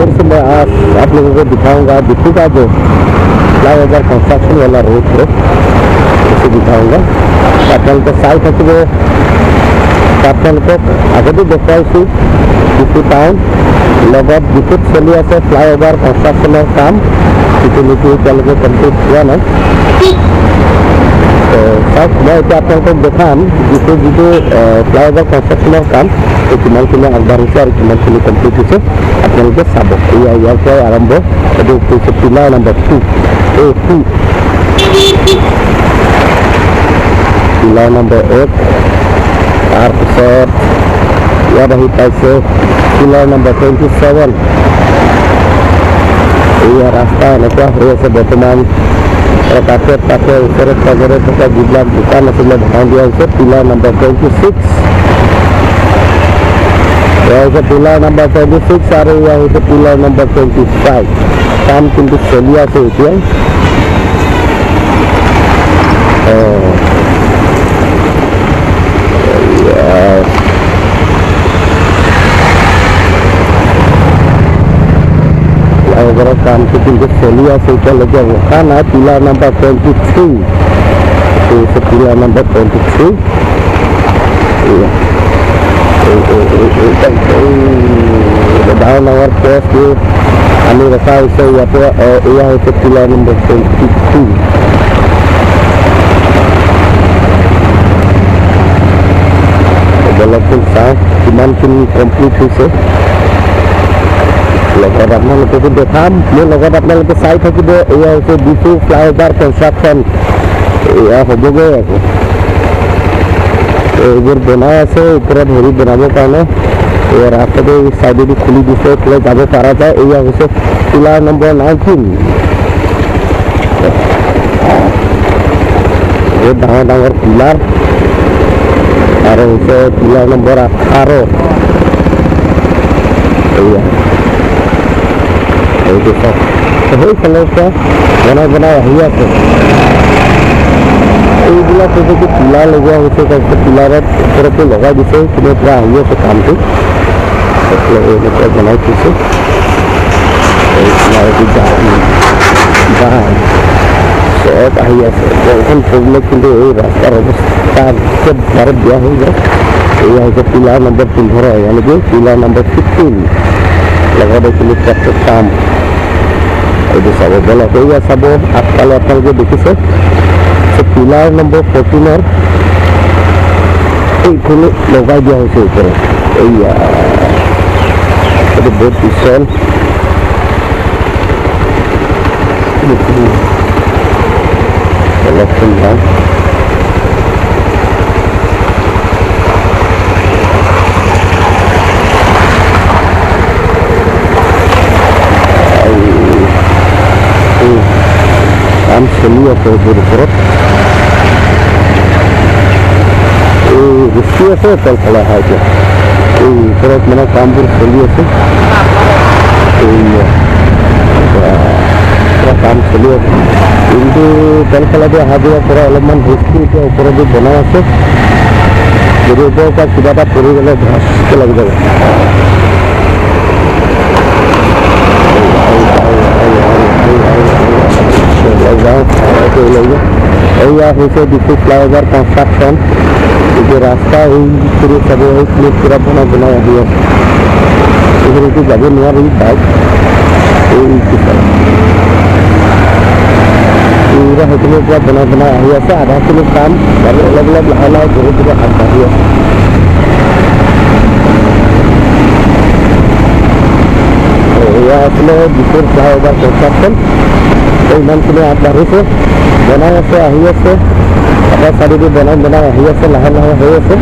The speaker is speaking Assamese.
फिर से मैं आज आप लोगों को दिखाऊंगा दिखेगा जो फ्लाईओवर कंस्ट्रक्शन वाला रोड है उसे दिखाऊंगा आपको साइड है आपको आगे भी देखाइছোঁ डिफु टाउन लगत डिफुत चली আছে फ्लाईओवर कंस्ट्रक्शনৰ কাম इतिলৈকে এতিয়ালৈকে কমপ্লিট হোৱা নাই চাওক মই এতিয়া আপোনালোকক দেখাম যিটো ফ্লাইঅভাৰ কনষ্ট্ৰাকশ্যনৰ কাম কিমানখিনি আগবাঢ়িছে আৰু কিমানখিনি কমপ্লিট হৈছে আপোনালোকে চাব ইয়াৰ পৰাই আৰম্ভ এইটো হৈছে পিলাৰ নম্বৰ 2 পিলাৰ নম্বৰ 1 তাৰপিছত ইয়াত আহি পাইছে পিলাৰ নম্বৰ 27 এই ৰাস্তা এনেকুৱা হৈ আছে বৰ্তমান কাষে কাষে ওচৰে পাজৰে থকা যিবিলাক দোকান আছিলে ভাঙি দিয়া হৈছে পিলাৰ নম্বৰ 26 পিলাৰ নম্বৰ 26 আৰু এয়া হৈছে পিলাৰ নম্বৰ 25 কাম কিন্তু চলি আছে এতিয়া फ्लाईओवर काम কিন্তু চলি আছে এতিয়ালৈকে হোৱা নাই পিলাৰ নম্বৰ 23 এইটো পিলাৰ নম্বৰ 23 ডাঙৰ পোষ্ট আমি ৰখা হৈছে ইয়াতে এয়া হৈছে পিলাৰ নম্বৰ 22 ডেভেলপমেণ্ট চাওঁ কিমানখিনি কমপ্লিট হৈছে লগত আপোনালোকে দেখাম মোৰ লগত আপোনালোকে চাই থাকিব এয়া হৈছে ডিফু ফ্লাইঅভাৰ কনষ্ট্ৰাকশ্যন এয়া হ'বগৈ আকৌ এইবোৰ বনাই আছে ওপৰত হেৰি বনাবৰ কাৰণে এই ৰাস্তাটো চাইডেদি খুলি দিছে এইফালে যাব পৰা যায় এয়া হৈছে পিলাৰ নম্বৰ 19 বহুত ডাঙৰ ডাঙৰ পিলাৰ আৰু হৈছে পিলাৰ নম্বৰ 18 এয়া সেইফালৰ পৰা বনাই আহি আছে এইবিলাক হৈছে কি পিলাৰ লগোৱা হৈছে তাৰপিছত পিলাৰত ওপৰতে লগাই দিছে কিন্তু পৰা আহি আছে কামটো এনেকুৱা বনাই থৈছে চব আহি আছে বৰষুণ পৰিলে কিন্তু এই ৰাস্তাৰ অৱস্থা একেবাৰে বেয়া হৈ যায় এয়া হৈছে পিলাৰ নম্বৰ 15 এনেকৈ পিলাৰ নম্বৰ 15 লগতে এইখিনি ট্ৰেক্টৰ কাম এইটো চাব বলক এয়া চাব আগফালে আপোনালোকে দেখিছে পিলাৰ নম্বৰ 14 এইখিনি লগাই দিয়া হৈছে ওপৰত এয়া এইটো বহুত পিছল অলপ যাম কাম চলি আছে এইবোৰ ওপৰত এই বৃষ্টি আছে তলফালে হয় এতিয়া এই ওপৰত মানে কামবোৰ চলি আছে কাম চলি আছে কিন্তু তলফালেদি অহা যোৱাৰ পৰা অলপমান বৃষ্টি এতিয়া ওপৰেদি বনাই আছে যদি ওপৰৰ পৰা কিবা এটা পৰি গ'লে ধৰাচকৈ লাগি যাব এয়া হৈছে ডিফু ফ্লাইঅভাৰ কনষ্ট্ৰাকশ্যন এই ৰাস্তা এইখিনি চাব এইখিনি পূৰা বনাই আহি আছে এইখিনিতো যাব নোৱাৰি বাইক এই পুৰা সেইখিনিৰ পৰা বনাই আহি আছে আধাখিনি কাম আৰু অলপ অলপ লাহে লাহে বহুত দূৰত আগবাঢ়ি আছে এয়া আছিলে ডিফুৰ ফ্লাইঅভাৰ কনষ্ট্ৰাকশ্যন ইমানখিনি আগবাঢ়িছে বনাই আছে আহি আছে এটা চাৰিদি বনাই আহি আছে লাহে লাহে হৈ আছে